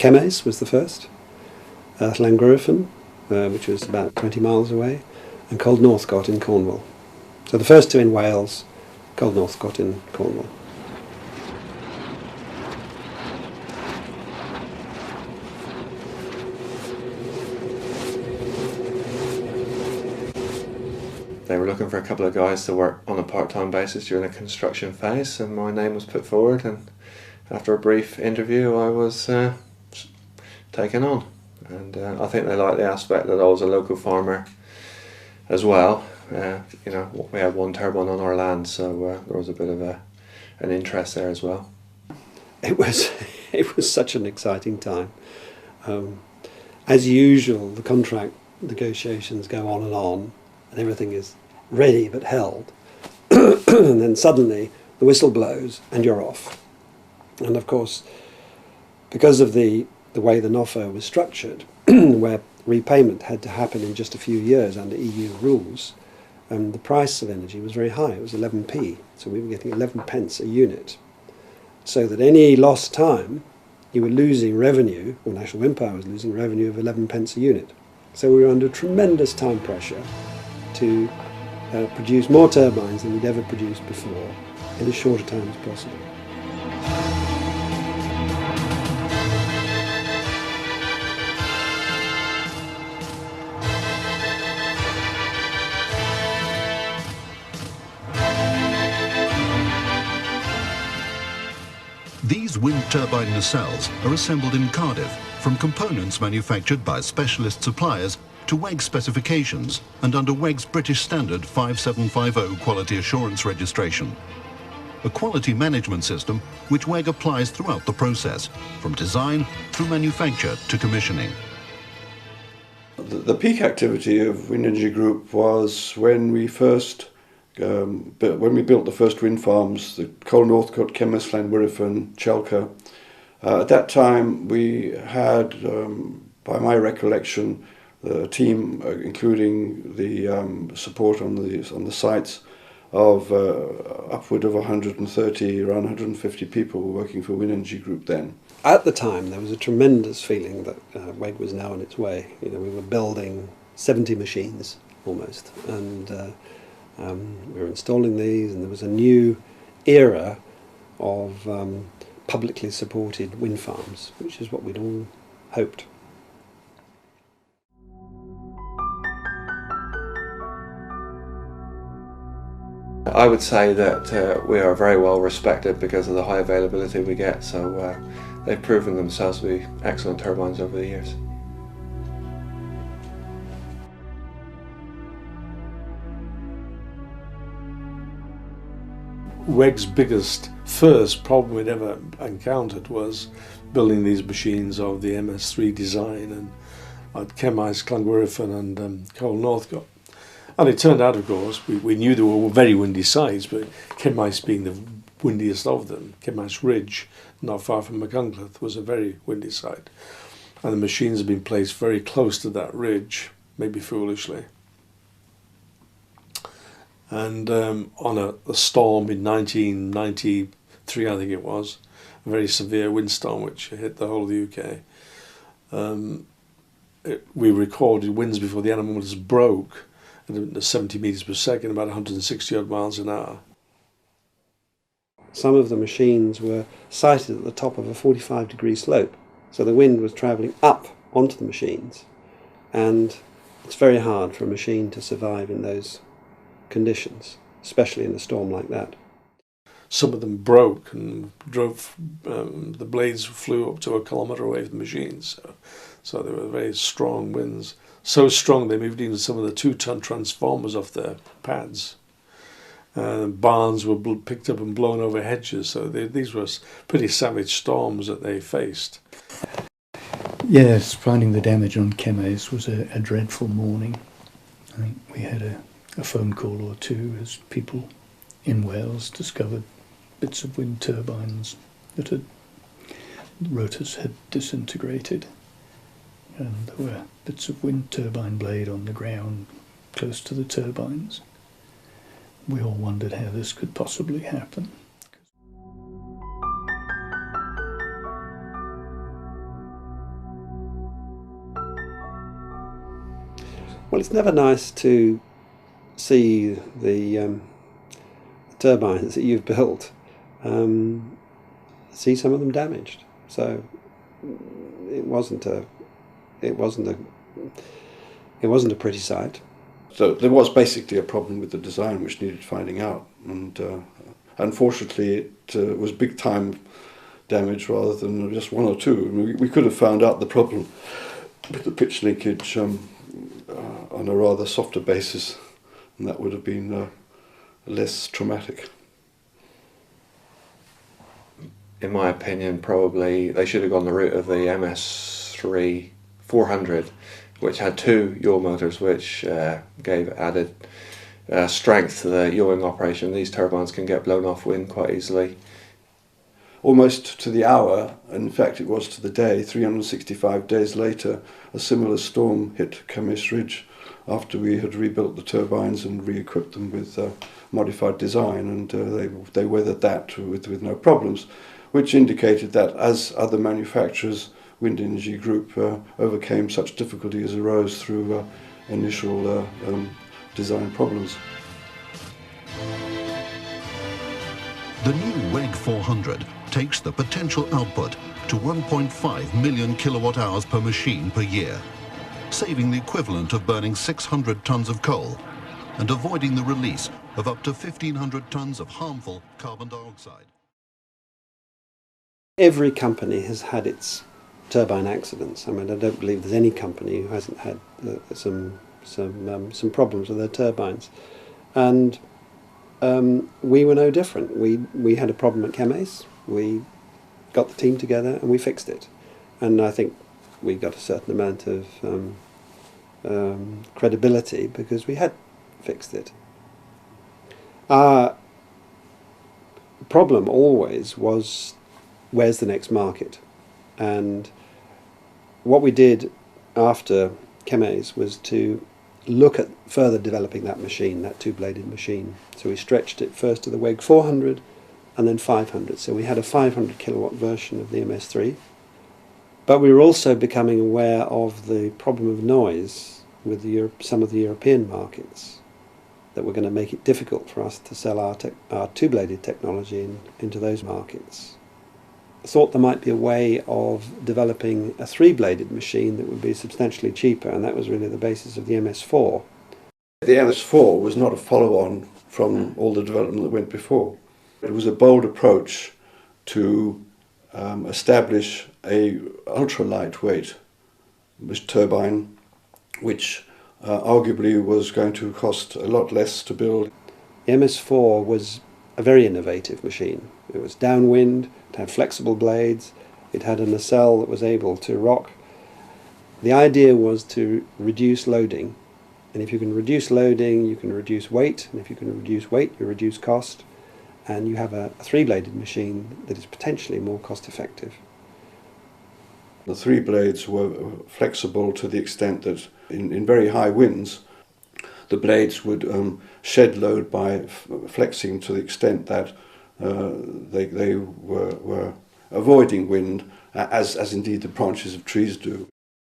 Chemaes was the first, Llangwryfan, which was about 20 miles away, and Cold Northcott in Cornwall. So the first two in Wales, Cold Northcott in Cornwall. They were looking for a couple of guys to work on a part-time basis during the construction phase, and my name was put forward, and after a brief interview I was taken on. And I think they liked the aspect that I was a local farmer as well. You know, we had one turbine on our land, so there was a bit of an interest there as well. It was such an exciting time. As usual, the contract negotiations go on, and everything is ready but held. And then suddenly the whistle blows and you're off. And of course, because of the way the NOFO was structured, where repayment had to happen in just a few years under EU rules, the price of energy was very high. It was 11p, so we were getting 11 pence a unit. So that any lost time, you were losing revenue, or National Wind Power was losing revenue of 11 pence a unit. So we were under tremendous time pressure to produce more turbines than we'd ever produced before in as short a time as possible. These wind turbine nacelles are assembled in Cardiff from components manufactured by specialist suppliers to WEG specifications and under WEG's British Standard 5750 quality assurance registration. A quality management system which WEG applies throughout the process, from design through manufacture to commissioning. The peak activity of Wind Energy Group was when we first when we built the first wind farms, the Cold Northcott, Chemaes, Llangwryfan, Chelka. At that time we had, by my recollection, a team including the support on the sites of upward of 130, around 150 people working for Wind Energy Group then. At the time there was a tremendous feeling that WEG was now on its way. You know, we were building 70 machines almost, and we were installing these, and there was a new era of publicly supported wind farms, which is what we'd all hoped. I would say that we are very well respected because of the high availability we get, so they've proven themselves to be excellent turbines over the years. WEG's biggest first problem we'd ever encountered was building these machines of the MS3 design and at Chemaes, Llangwryfan and Cold Northcott. And it turned out, of course, we knew there were very windy sites, but Chemaes being the windiest of them, Chemaes Ridge, not far from Machynlleth, was a very windy site. And the machines had been placed very close to that ridge, maybe foolishly. And on a storm in 1993, I think it was, a very severe windstorm which hit the whole of the UK. We recorded winds before the anemometers broke at 70 metres per second, about 160 odd miles an hour. Some of the machines were sited at the top of a 45-degree slope, so the wind was travelling up onto the machines, and it's very hard for a machine to survive in those conditions, especially in a storm like that. Some of them broke and drove, the blades flew up to 1 kilometre away from the machines, so they were very strong winds. So strong they moved even some of the 2-ton transformers off their pads. Barns were picked up and blown over hedges, so these were pretty savage storms that they faced. Yes, finding the damage on Chemaes was a dreadful morning. I think we had a phone call or two as people in Wales discovered bits of wind turbines that the rotors had disintegrated, and there were bits of wind turbine blade on the ground close to the turbines. We all wondered how this could possibly happen. Well, it's never nice to see the turbines that you've built, see some of them damaged. So it wasn't a pretty sight. So there was basically a problem with the design which needed finding out, and unfortunately it was big time damage rather than just one or two. I mean, we could have found out the problem with the pitch linkage on a rather softer basis, and that would have been less traumatic. In my opinion, probably they should have gone the route of the MS3 400, which had two yaw motors, which gave added strength to the yawing operation. These turbines can get blown off wind quite easily. Almost to the hour, in fact it was to the day, 365 days later, a similar storm hit Camas Ridge after we had rebuilt the turbines and re-equipped them with modified design, and they weathered that with no problems, which indicated that as other manufacturers, Wind Energy Group overcame such difficulty as arose through initial design problems. The new WEG 400 takes the potential output to 1.5 million kilowatt hours per machine per year, saving the equivalent of burning 600 tons of coal and avoiding the release of up to 1,500 tons of harmful carbon dioxide. Every company has had its turbine accidents. I mean, I don't believe there's any company who hasn't had some problems with their turbines, and we were no different. We had a problem at Camas. We got the team together and we fixed it, and I think we got a certain amount of credibility because we had fixed it. Our problem always was, where's the next market? And what we did after Camas was to look at further developing that machine, that two-bladed machine. So we stretched it first to the WEG 400 and then 500. So we had a 500 kilowatt version of the MS3. But we were also becoming aware of the problem of noise with some of the European markets that were going to make it difficult for us to sell our two-bladed technology into those markets. I thought there might be a way of developing a three-bladed machine that would be substantially cheaper, and that was really the basis of the MS4. The MS4 was not a follow-on from all the development that went before. It was a bold approach to establish a ultra-lightweight turbine, which arguably was going to cost a lot less to build. The MS4 was a very innovative machine. It was downwind, it had flexible blades, it had a nacelle that was able to rock. The idea was to reduce loading, and if you can reduce loading, you can reduce weight, and if you can reduce weight, you reduce cost, and you have a three-bladed machine that is potentially more cost-effective. The three blades were flexible to the extent that in very high winds, the blades would shed load by flexing to the extent that they were avoiding wind, as indeed the branches of trees do.